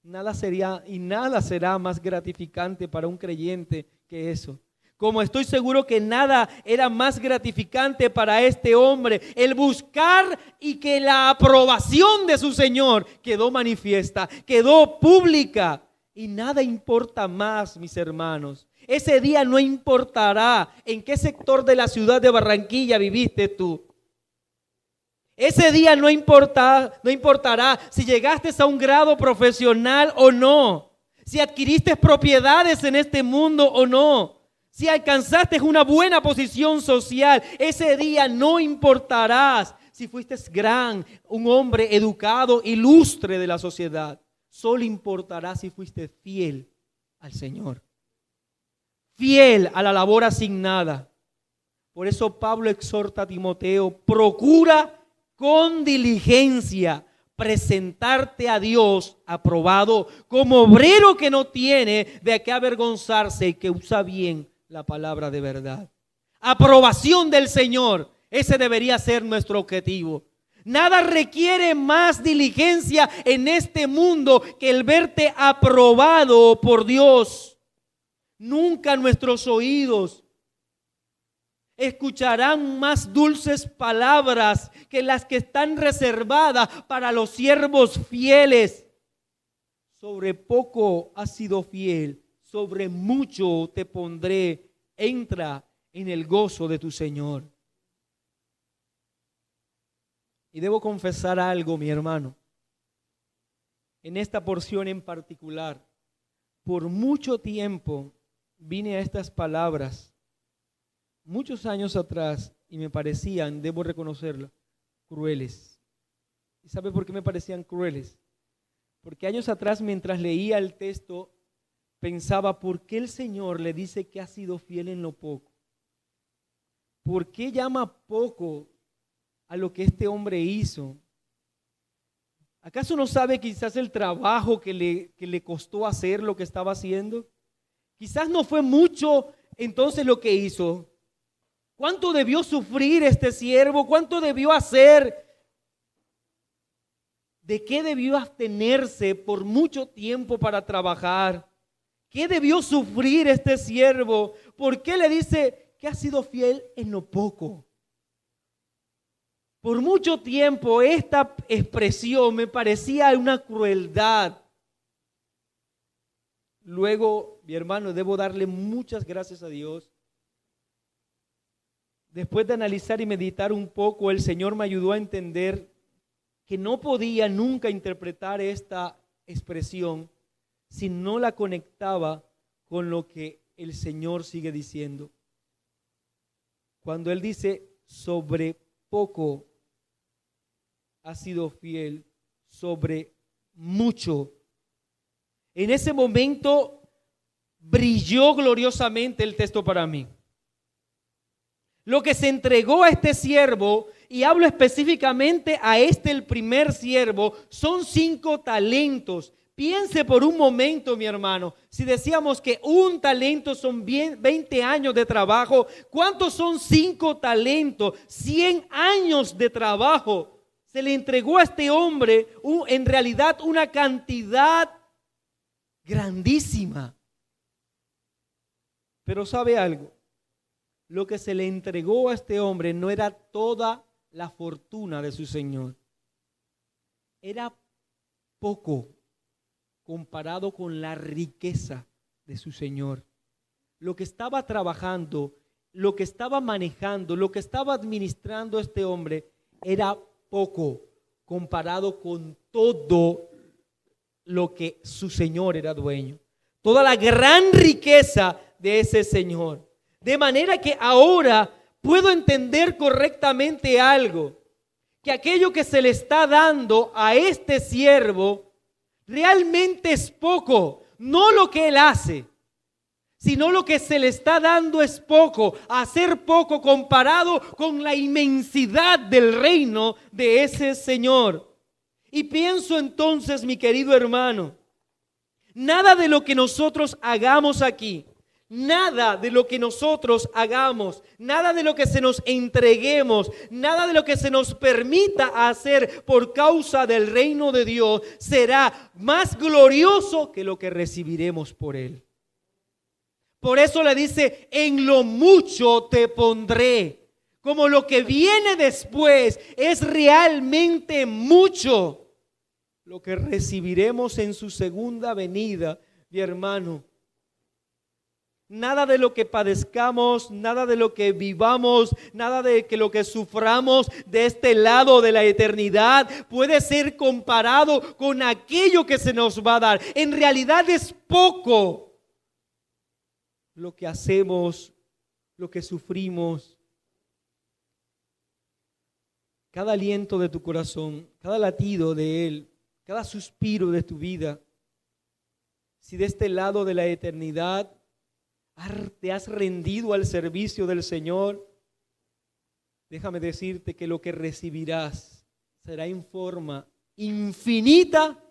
A: Nada será más gratificante para un creyente que eso. Como estoy seguro que nada era más gratificante para este hombre, el buscar y que la aprobación de su Señor quedó manifiesta, quedó pública. Y nada importa más, mis hermanos. Ese día no importará en qué sector de la ciudad de Barranquilla viviste tú. Ese día no importará si llegaste a un grado profesional o no, si adquiriste propiedades en este mundo o no, si alcanzaste una buena posición social. Ese día no importarás si fuiste un hombre educado, ilustre de la sociedad. Solo importará si fuiste fiel al Señor, fiel a la labor asignada. Por eso Pablo exhorta a Timoteo: procura con diligencia presentarte a Dios aprobado, como obrero que no tiene de qué avergonzarse y que usa bien la palabra de verdad. Aprobación del Señor, ese debería ser nuestro objetivo. Nada requiere más diligencia en este mundo que el verte aprobado por Dios. Nunca nuestros oídos escucharán más dulces palabras que las que están reservadas para los siervos fieles. Sobre poco has sido fiel, sobre mucho te pondré. Entra en el gozo de tu Señor. Y debo confesar algo, mi hermano. En esta porción en particular, por mucho tiempo vine a estas palabras, muchos años atrás, y me parecían, debo reconocerlo, crueles. ¿Y sabe por qué me parecían crueles? Porque años atrás, mientras leía el texto, pensaba: ¿por qué el Señor le dice que ha sido fiel en lo poco? ¿Por qué llama poco a lo que este hombre hizo? ¿Acaso no sabe quizás el trabajo que le costó hacer lo que estaba haciendo? Quizás no fue mucho entonces lo que hizo. ¿Cuánto debió sufrir este siervo? ¿Cuánto debió hacer? ¿De qué debió abstenerse por mucho tiempo para trabajar? ¿Qué debió sufrir este siervo? ¿Por qué le dice que ha sido fiel en lo poco? Por mucho tiempo esta expresión me parecía una crueldad. Luego, mi hermano, debo darle muchas gracias a Dios. Después de analizar y meditar un poco, el Señor me ayudó a entender que no podía nunca interpretar esta expresión si no la conectaba con lo que el Señor sigue diciendo. Cuando Él dice: sobre poco has sido fiel, sobre mucho. En ese momento brilló gloriosamente el texto para mí. Lo que se entregó a este siervo, y hablo específicamente a el primer siervo, son 5 talentos. Piense por un momento, mi hermano, si decíamos que un talento son 20 años de trabajo, ¿cuántos son 5 talentos? 100 años de trabajo. Se le entregó a este hombre en realidad una cantidad grandísima. Pero ¿sabe algo? Lo que se le entregó a este hombre no era toda la fortuna de su Señor. Era poco comparado con la riqueza de su Señor. Lo que estaba trabajando, lo que estaba manejando, lo que estaba administrando este hombre era poco comparado con todo lo que su Señor era dueño. Toda la gran riqueza de ese Señor. De manera que ahora, puedo entender correctamente algo, que aquello que se le está dando a este siervo realmente es poco, no lo que él hace, sino lo que se le está dando es poco, hacer poco comparado con la inmensidad del reino de ese Señor. Y pienso entonces, mi querido hermano, nada de lo que nosotros hagamos aquí, nada de lo que nosotros hagamos, nada de lo que se nos entreguemos, nada de lo que se nos permita hacer por causa del reino de Dios será más glorioso que lo que recibiremos por él. Por eso le dice, en lo mucho te pondré. Como lo que viene después es realmente mucho, lo que recibiremos en su segunda venida, mi hermano. Nada de lo que padezcamos, nada de lo que vivamos, nada de que lo que suframos de este lado de la eternidad puede ser comparado con aquello que se nos va a dar. En realidad es poco lo que hacemos, lo que sufrimos. Cada aliento de tu corazón, cada latido de él, cada suspiro de tu vida, si de este lado de la eternidad te has rendido al servicio del Señor, déjame decirte que lo que recibirás será en forma infinita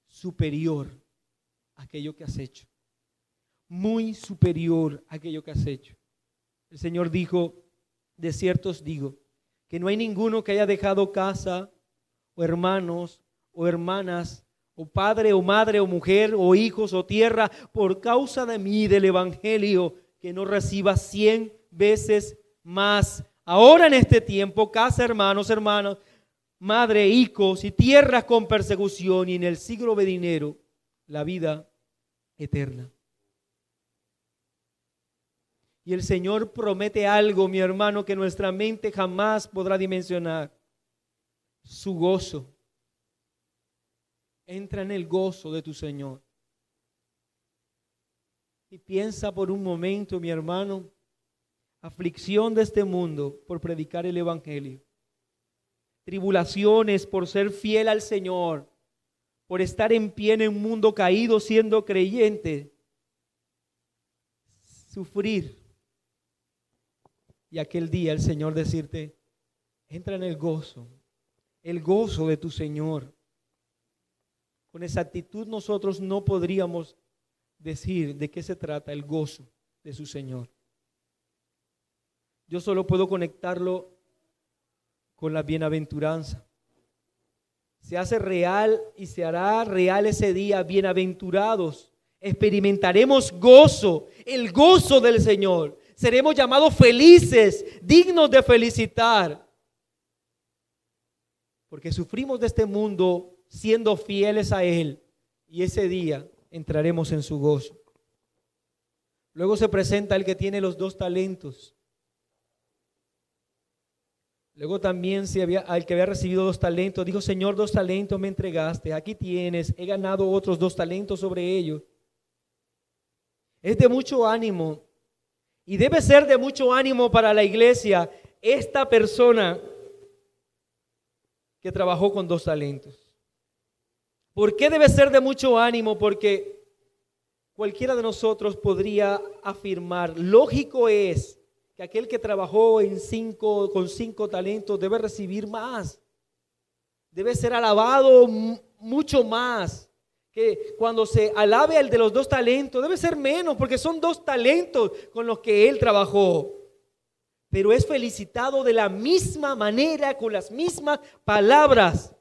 A: superior a aquello que has hecho. Muy superior a aquello que has hecho. El Señor dijo, de cierto os digo, que no hay ninguno que haya dejado casa, o hermanos, o hermanas, o padre, o madre, o mujer, o hijos, o tierra, por causa de mí, del evangelio, que no reciba 100 veces más. Ahora en este tiempo, casa, hermanos, hermanas, madre, hijos y tierras con persecución, y en el siglo venidero, la vida eterna. Y el Señor promete algo, mi hermano, que nuestra mente jamás podrá dimensionar. Su gozo. Entra en el gozo de tu Señor. Y piensa por un momento, mi hermano, aflicción de este mundo por predicar el evangelio. Tribulaciones por ser fiel al Señor, por estar en pie en un mundo caído siendo creyente. Sufrir. Y aquel día el Señor decirte, entra en el gozo de tu Señor. Con exactitud nosotros no podríamos decir de qué se trata el gozo de su Señor. Yo solo puedo conectarlo con la bienaventuranza. Se hace real y se hará real ese día. Bienaventurados, experimentaremos gozo, el gozo del Señor. Seremos llamados felices, dignos de felicitar. Porque sufrimos de este mundo siendo fieles a Él, y ese día entraremos en su gozo. Luego se presenta el que tiene los 2 talentos. Luego también al que había recibido 2 talentos, dijo, Señor, 2 talentos me entregaste, aquí tienes, he ganado otros 2 talentos sobre ellos. Es de mucho ánimo, y debe ser de mucho ánimo para la iglesia esta persona que trabajó con 2 talentos. ¿Por qué debe ser de mucho ánimo? Porque cualquiera de nosotros podría afirmar, lógico es que aquel que trabajó con 5 talentos debe recibir más, debe ser alabado mucho más, que cuando se alabe el de los 2 talentos debe ser menos, porque son 2 talentos con los que él trabajó. Pero es felicitado de la misma manera, con las mismas palabras.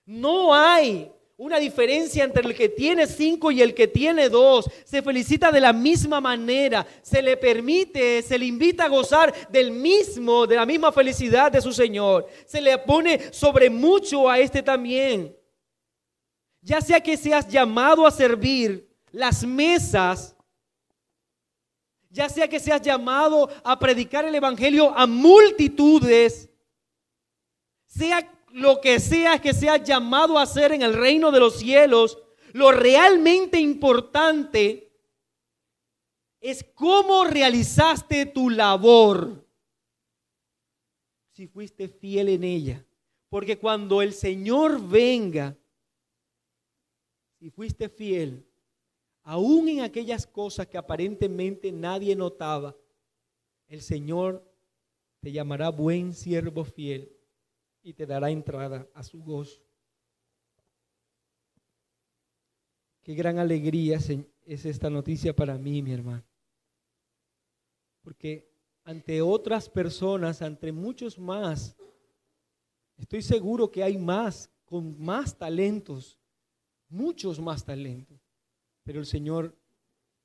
A: No hay una diferencia entre el que tiene 5 y el que tiene 2. Se felicita de la misma manera. Se le permite, se le invita a gozar de la misma felicidad de su Señor. Se le pone sobre mucho a este también. Ya sea que seas llamado a servir las mesas, ya sea que seas llamado a predicar el evangelio a multitudes, sea lo que sea que seas llamado a hacer en el reino de los cielos, lo realmente importante es cómo realizaste tu labor. si fuiste fiel en ella. Porque cuando el Señor venga, si fuiste fiel, aún en aquellas cosas que aparentemente nadie notaba, el Señor te llamará buen siervo fiel y te dará entrada a su gozo. Qué gran alegría es esta noticia para mí, mi hermano. Porque ante otras personas, ante muchos más, estoy seguro que hay más, con más talentos, muchos más talentos. Pero el Señor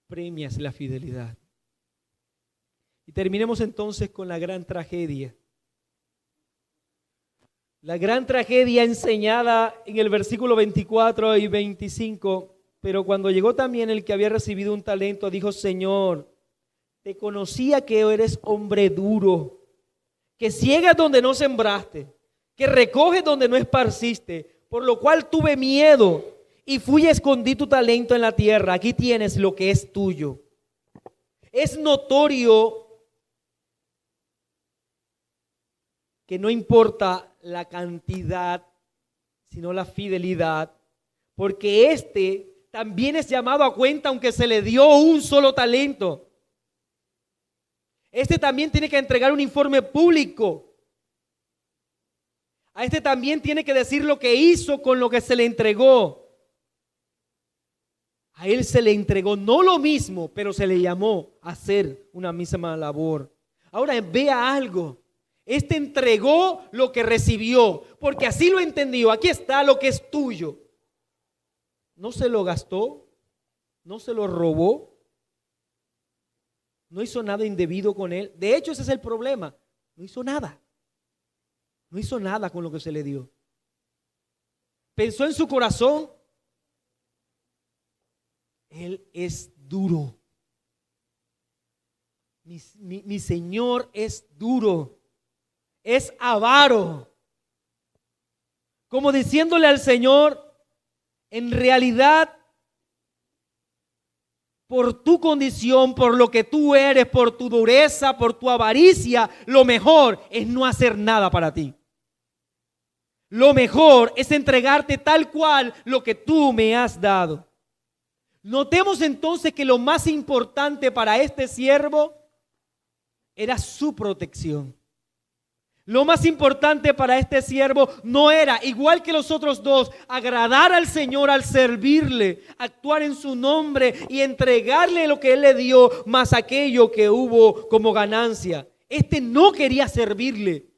A: premia la fidelidad. Y terminemos entonces con la gran tragedia. La gran tragedia enseñada en el versículo 24 y 25. Pero cuando llegó también el que había recibido un talento, dijo: Señor, te conocía que eres hombre duro, que ciegas donde no sembraste, que recoges donde no esparciste, por lo cual tuve miedo y fui y escondí tu talento en la tierra. Aquí tienes lo que es tuyo. Es notorio que no importa la cantidad, sino la fidelidad, porque también es llamado a cuenta aunque se le dio un solo talento. También tiene que entregar un informe público. A también tiene que decir lo que hizo con lo que se le entregó. A él se le entregó no lo mismo, pero se le llamó a hacer una misma labor. Ahora vea algo. Entregó lo que recibió, porque así lo entendió. Aquí está lo que es tuyo. No se lo gastó, no se lo robó, no hizo nada indebido con él. De hecho, ese es el problema. No hizo nada. No hizo nada con lo que se le dio. Pensó en su corazón. Él es duro. Mi Señor es duro. Es avaro. Como diciéndole al Señor: en realidad, por tu condición, por lo que tú eres, por tu dureza, por tu avaricia, lo mejor es no hacer nada para ti. Lo mejor es entregarte tal cual lo que tú me has dado. Notemos entonces que lo más importante para este siervo era su protección. Lo más importante para este siervo no era, igual que los otros dos, agradar al Señor al servirle, actuar en su nombre y entregarle lo que Él le dio, más aquello que hubo como ganancia. No quería servirle.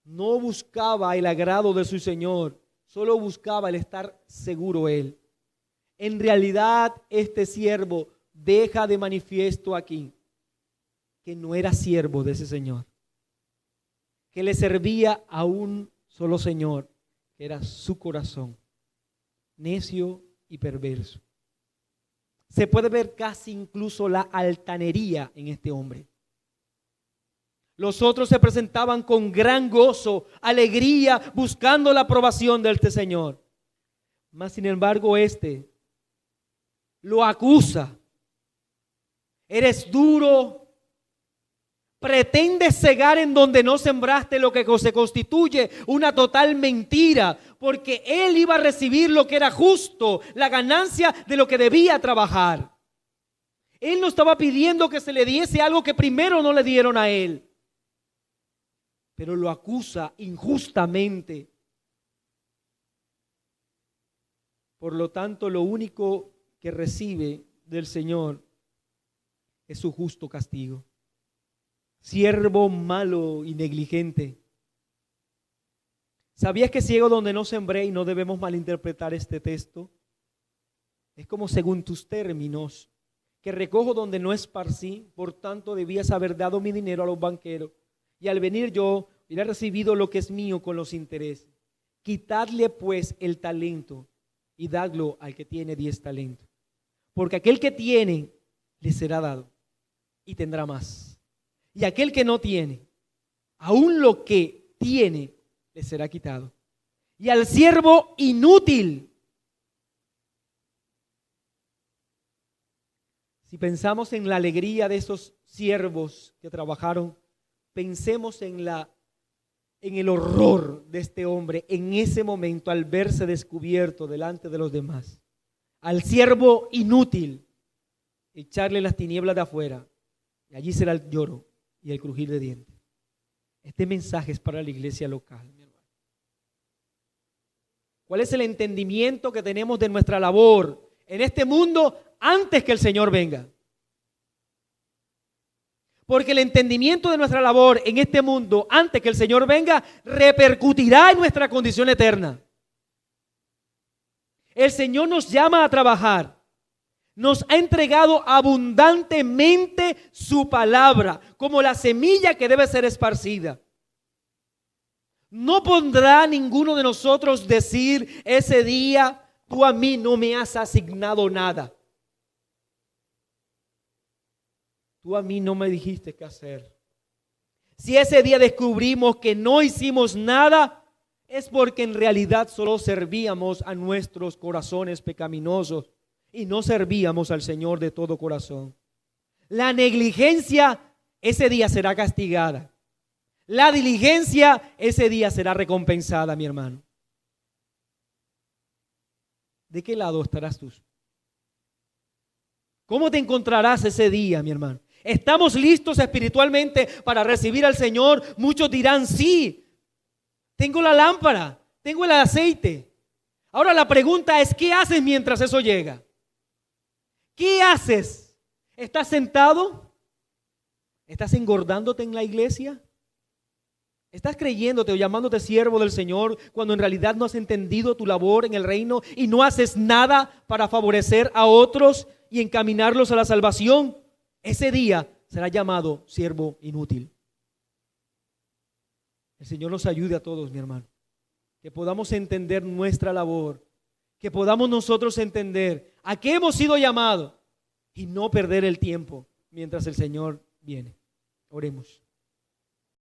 A: No buscaba el agrado de su Señor, solo buscaba el estar seguro Él. En realidad, este siervo deja de manifiesto aquí que no era siervo de ese Señor, que le servía a un solo Señor, que era su corazón, necio y perverso. Se puede ver casi incluso la altanería en este hombre. Los otros se presentaban con gran gozo, alegría, buscando la aprobación de este Señor. Mas sin embargo lo acusa. Eres duro. Pretendes cegar en donde no sembraste, lo que se constituye una total mentira, porque él iba a recibir lo que era justo, la ganancia de lo que debía trabajar. Él no estaba pidiendo que se le diese algo que primero no le dieron a él, pero lo acusa injustamente. Por lo tanto, lo único que recibe del Señor es su justo castigo. Siervo malo y negligente. ¿Sabías que ciego donde no sembré? Y no debemos malinterpretar este texto. Es como según tus términos, que recojo donde no esparcí, por tanto debías haber dado mi dinero a los banqueros, y al venir yo hubiera recibido lo que es mío con los intereses. Quitadle pues el talento y dadlo al que tiene 10 talentos, porque aquel que tiene le será dado y tendrá más. Y aquel que no tiene, aún lo que tiene, le será quitado. Y al siervo inútil, si pensamos en la alegría de esos siervos que trabajaron pensemos en el horror de este hombre en ese momento al verse descubierto delante de los demás. Al siervo inútil, echarle las tinieblas de afuera, y allí será el lloro y el crujir de dientes. Este mensaje es para la iglesia local, mi hermano. ¿Cuál es el entendimiento que tenemos de nuestra labor en este mundo antes que el Señor venga? Porque el entendimiento de nuestra labor en este mundo antes que el Señor venga repercutirá en nuestra condición eterna. El Señor nos llama a trabajar. Nos ha entregado abundantemente su palabra como la semilla que debe ser esparcida. No pondrá ninguno de nosotros decir ese día, tú a mí no me has asignado nada. Tú a mí no me dijiste qué hacer. Si ese día descubrimos que no hicimos nada, es porque en realidad solo servíamos a nuestros corazones pecaminosos y no servíamos al Señor de todo corazón. La negligencia ese día será castigada. La diligencia ese día será recompensada, mi hermano. ¿De qué lado estarás tú? ¿Cómo te encontrarás ese día, mi hermano? ¿Estamos listos espiritualmente para recibir al Señor? Muchos dirán, sí, tengo la lámpara, tengo el aceite. Ahora la pregunta es, ¿qué haces mientras eso llega? ¿Qué haces? ¿Estás sentado? ¿Estás engordándote en la iglesia? ¿Estás creyéndote o llamándote siervo del Señor cuando en realidad no has entendido tu labor en el reino y no haces nada para favorecer a otros y encaminarlos a la salvación? Ese día será llamado siervo inútil. El Señor nos ayude a todos, mi hermano, que podamos entender nuestra labor, que podamos nosotros entender a qué hemos sido llamados y no perder el tiempo mientras el Señor viene. Oremos.